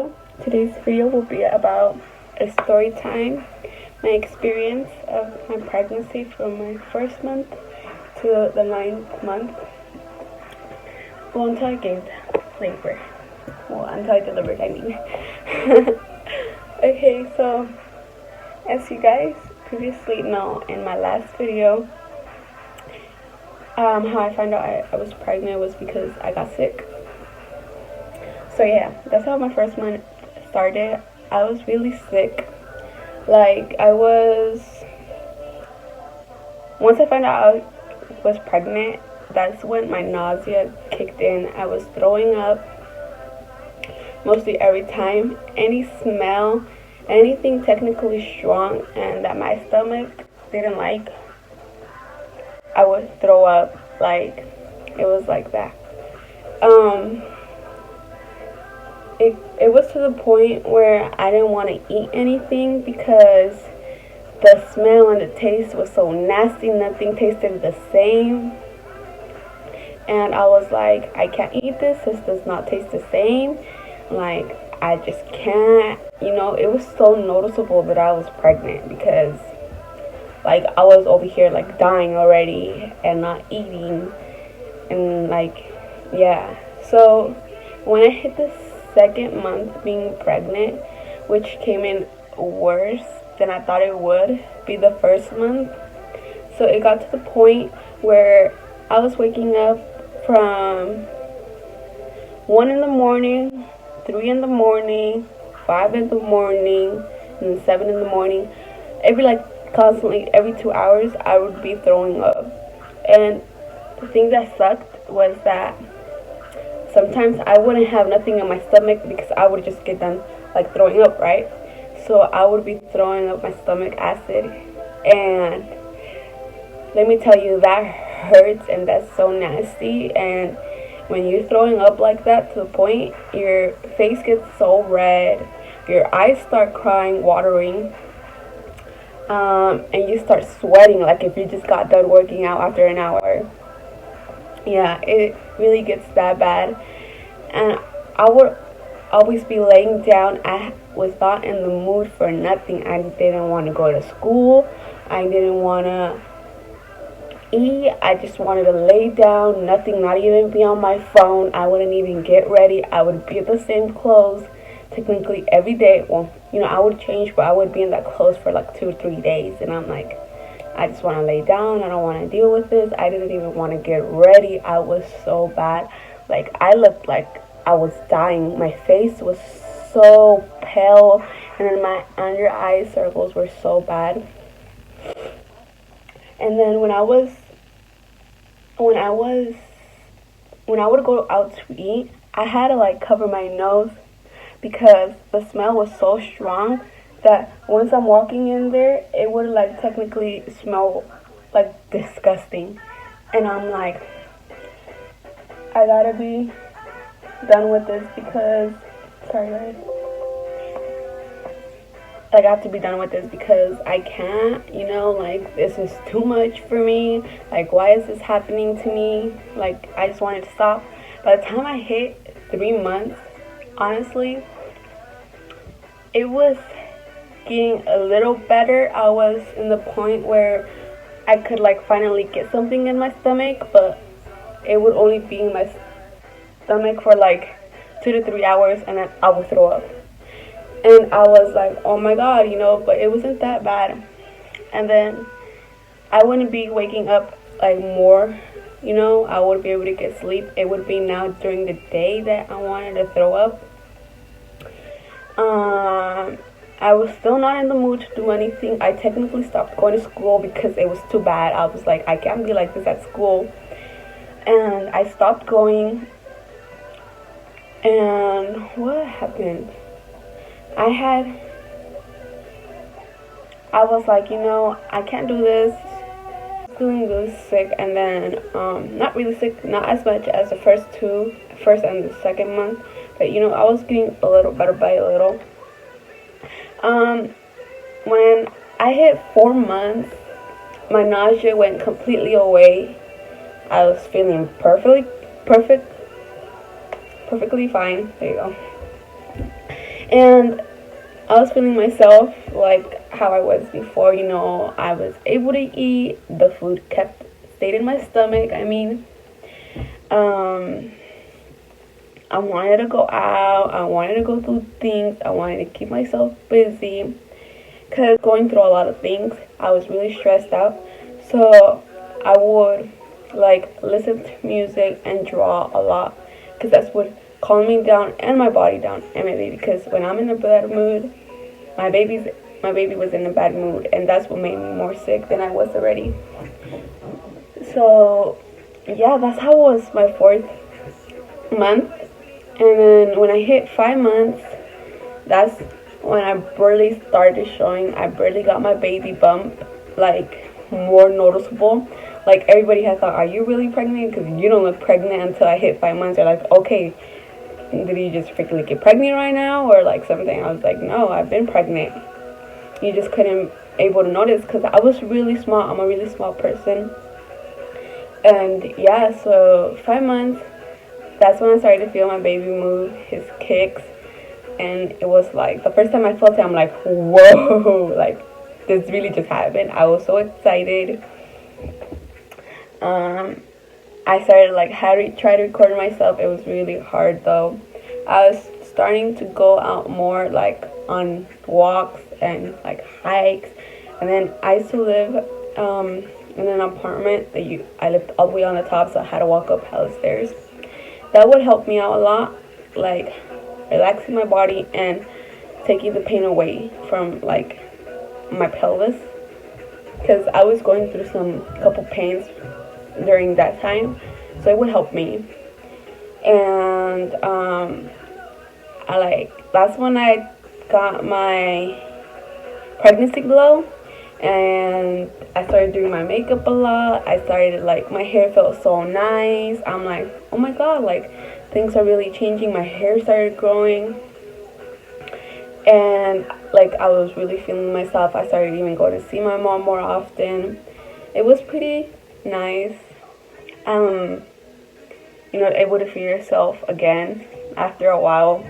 video. Today's video will be about a story time, my experience of my pregnancy from my first month to the 9th month. Well, until I gave labor. Well, until I delivered, I mean. Okay, so as you guys previously know in my last video, how I found out I was pregnant was because I got sick. So yeah, that's how my first month started. I was really sick. Like, once I found out I was pregnant, that's when my nausea kicked in. I was throwing up mostly every time. Any smell, anything technically strong and that my stomach didn't like, I would throw up. Like, it was like that. It was to the point where I didn't want to eat anything because the smell and the taste was so nasty. Nothing tasted the same. And I was like, I can't eat this. This does not taste the same. Like, I just can't. It was so noticeable that I was pregnant because, like, I was over here, like, dying already and not eating. And, like, yeah. So, when I hit the second month being pregnant, which came in worse than I thought it would be the first month. So it got to the point where I was waking up from 1 in the morning, 3 in the morning, 5 in the morning, and 7 in the morning. Constantly, every 2 hours, I would be throwing up. And the thing that sucked was that sometimes I wouldn't have nothing in my stomach because I would just get done, like, throwing up, right? So I would be throwing up my stomach acid. And let me tell you, that hurts and that's so nasty. And when you're throwing up like that, to the point, your face gets so red, your eyes start crying, watering, and you start sweating like if you just got done working out after an hour. Yeah, it really gets that bad. And I would always be laying down. I was not in the mood for nothing. I didn't want to go to school. I didn't want to eat. I just wanted to lay down, nothing, not even be on my phone. I wouldn't even get ready. I would be in the same clothes technically every day. Well, I would change, but I would be in that clothes for like 2 or 3 days. And I'm like, I just want to lay down. I don't want to deal with this. I didn't even want to get ready. I was so bad. Like, I looked like I was dying. My face was so pale. And then my under eye circles were so bad. And then when I would go out to eat, I had to, like, cover my nose because the smell was so strong that once I'm walking in there, it would, like, technically smell, like, disgusting. And I'm like, I gotta be done with this because, sorry guys, like, I have to be done with this because I can't, like, this is too much for me. Like, why is this happening to me? Like, I just wanted to stop. By the time I hit 3 months, honestly, it was getting a little better. I was in the point where I could, like, finally get something in my stomach, but it would only be in my stomach for like 2 to 3 hours, and then I would throw up. And I was like, oh my god, but it wasn't that bad. And then I wouldn't be waking up, like, more, I would be able to get sleep. It would be now during the day that I wanted to throw up. I was still not in the mood to do anything. I technically stopped going to school because it was too bad. I was like, I can't be like this at school. And I stopped going. And what happened? I was like, I can't do this. I was feeling really sick, and then, not really sick, not as much as the first and the second month, but, I was getting a little better by a little. When I hit 4 months, my nausea went completely away. I was feeling perfectly fine. There you go. And I was feeling myself like how I was before. I was able to eat. The food stayed in my stomach. Um, I wanted to go out. I wanted to go do things. I wanted to keep myself busy. Because going through a lot of things, I was really stressed out. So I would like listen to music and draw a lot. Because that's what calmed me down and my body down and my baby. Because when I'm in a bad mood, my baby was in a bad mood. And that's what made me more sick than I was already. So yeah, that's how it was my 4th month. And then when I hit 5 months, that's when I barely started showing. I barely got my baby bump, like, more noticeable. Like, everybody had thought, are you really pregnant? Because you don't look pregnant until I hit 5 months. They're like, okay, did you just freaking get pregnant right now? Or, like, something. I was like, no, I've been pregnant. You just couldn't able to notice because I was really small. I'm a really small person. And, yeah, so 5 months, that's when I started to feel my baby move, his kicks. And it was like the first time I felt it, I'm like, whoa, like this really just happened. I was so excited. I started like try to record myself. It was really hard though. I was starting to go out more like on walks and like hikes. And then I used to live in an apartment I lived all the way on the top, so I had to walk up hella stairs. That would help me out a lot, like relaxing my body and taking the pain away from like my pelvis, because I was going through some couple pains during that time, so it would help me. And that's when I got my pregnancy glow, and I started doing my makeup a lot. I started like my hair felt so nice. I'm like, oh my god, like things are really changing. My hair started growing, and like I was really feeling myself. I started even going to see my mom more often. It was pretty nice. Able to feel yourself again after a while.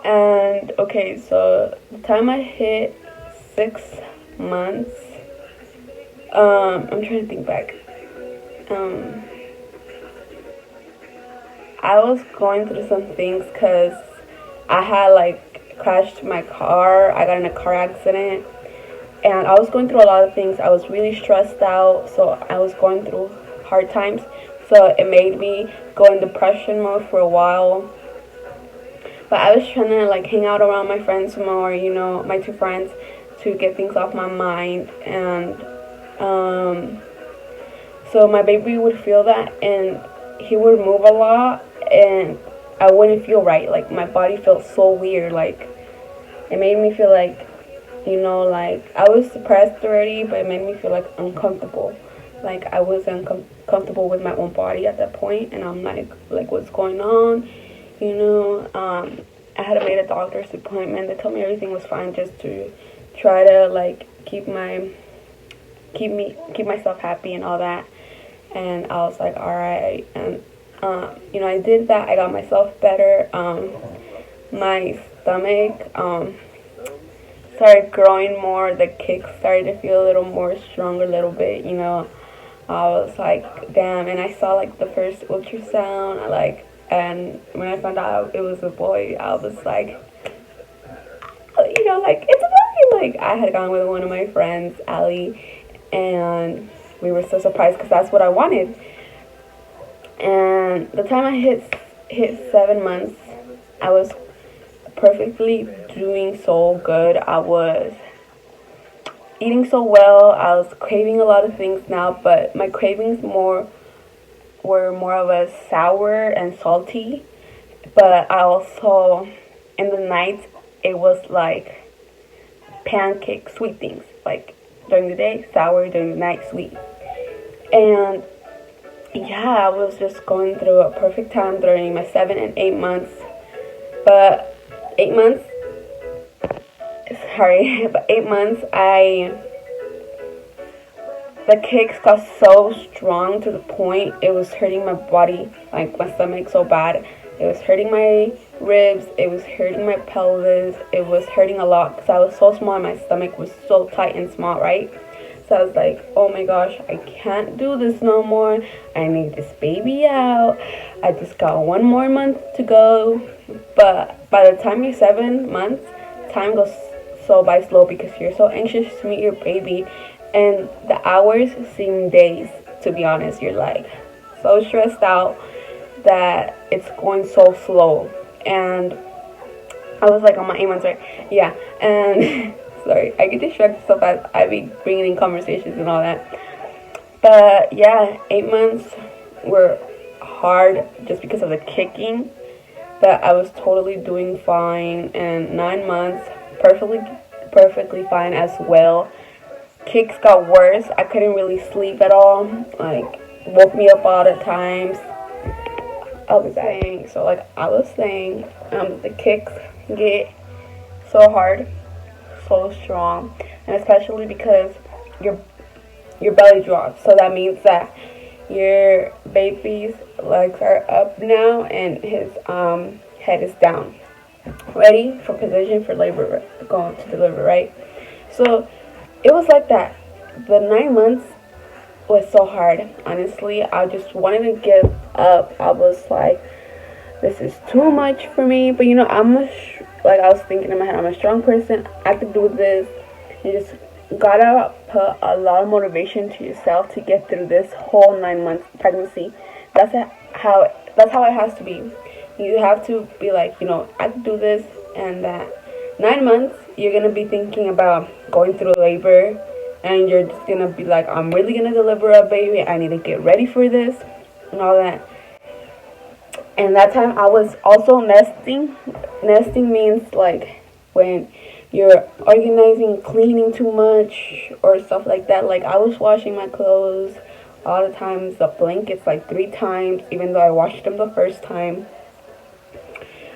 And okay, so the time I hit 6 months, I'm trying to think back. I was going through some things because I had like crashed my car. I got in a car accident, and I was going through a lot of things. I was really stressed out, so I was going through hard times. So it made me go in depression mode for a while. But I was trying to like hang out around my friends more, my 2 friends, to get things off my mind. And so my baby would feel that, and he would move a lot, and I wouldn't feel right. Like my body felt so weird. Like it made me feel like, like I was depressed already, but it made me feel like uncomfortable. Like I wasn't comfortable with my own body at that point, and I'm like what's going on? I had made a doctor's appointment. They told me everything was fine, just to try to like keep myself happy and all that. And I was like, all right. And I did that. I got myself better. My stomach started growing more. The kicks started to feel a little more strong, a little bit. I was like, damn. And I saw like the first ultrasound. And when I found out it was a boy, I was like, like it's a boy. Like I had gone with one of my friends, Ali, and we were so surprised because that's what I wanted. And the time I hit 7 months, I was perfectly doing so good. I was eating so well. I was craving a lot of things now, but my cravings were more of a sour and salty. But I also, in the night, it was like pancake, sweet things. Like during the day, sour, during the night, sweet. And yeah, I was just going through a perfect time during my 7 and 8 months. But 8 months, but 8 months, the kicks got so strong to the point it was hurting my body, like my stomach so bad. It was hurting my ribs, it was hurting my pelvis, it was hurting a lot because I was so small and my stomach was so tight and small, right? So I was like, oh my gosh, I can't do this no more. I need this baby out. I just got 1 more month to go. But by the time you're 7 months, time goes so by slow because you're so anxious to meet your baby. And the hours seem days, to be honest. You're like so stressed out that it's going so slow. And I was like on my 8 months, right? Yeah. And sorry, I get distracted so fast. I be bringing in conversations and all that. But yeah, 8 months were hard just because of the kicking. But I was totally doing fine, and 9 months perfectly fine as well. Kicks got worse. I couldn't really sleep at all. Like woke me up all the times. I was saying, the kicks get so hard, so strong, and especially because your your belly drops. So that means that your baby's legs are up now and his head is down, ready for position for labor, going to deliver, right? So it was like that. The 9 months was so hard. Honestly, I just wanted to give up. I was like, this is too much for me. But you know, like I was thinking in my head, I'm a strong person. I could do this. You just gotta put a lot of motivation to yourself to get through this whole 9 month pregnancy. That's how it has to be. You have to be like, you know, I could do this, and that 9 months you're gonna be thinking about going through labor, and you're just gonna be like, I'm really gonna deliver a baby. I need to get ready for this and all that. And that time I was also nesting. Nesting means like when you're organizing, cleaning too much or stuff like that. Like I was washing my clothes a lot of times, the blankets like 3 times, even though I washed them the first time.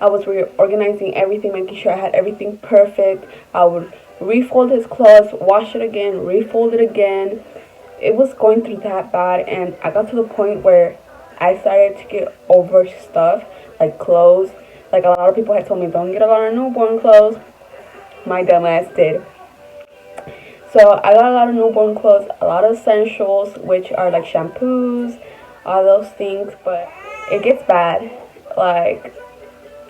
I was reorganizing everything, making sure I had everything perfect. I would refold his clothes, wash it again, refold it again. It was going through that bad, and I got to the point where I started to get over stuff like clothes. Like a lot of people had told me, don't get a lot of newborn clothes. My dumbass did. So I got a lot of newborn clothes, a lot of essentials, which are like shampoos, all those things. But it gets bad. Like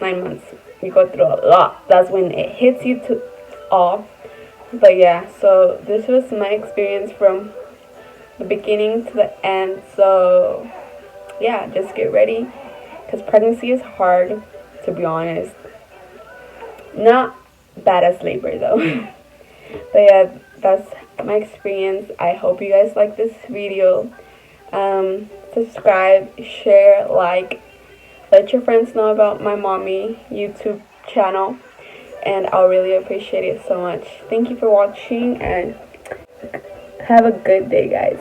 9 months, you go through a lot. That's when it hits you to all. But yeah, so this was my experience from the beginning to the end. So yeah, just get ready, because pregnancy is hard, to be honest. Not bad as labor though. But yeah, that's my experience. I hope you guys like this video. Subscribe, share, like, let your friends know about my mommy YouTube channel, and I'll really appreciate it so much. Thank you for watching, and have a good day, guys.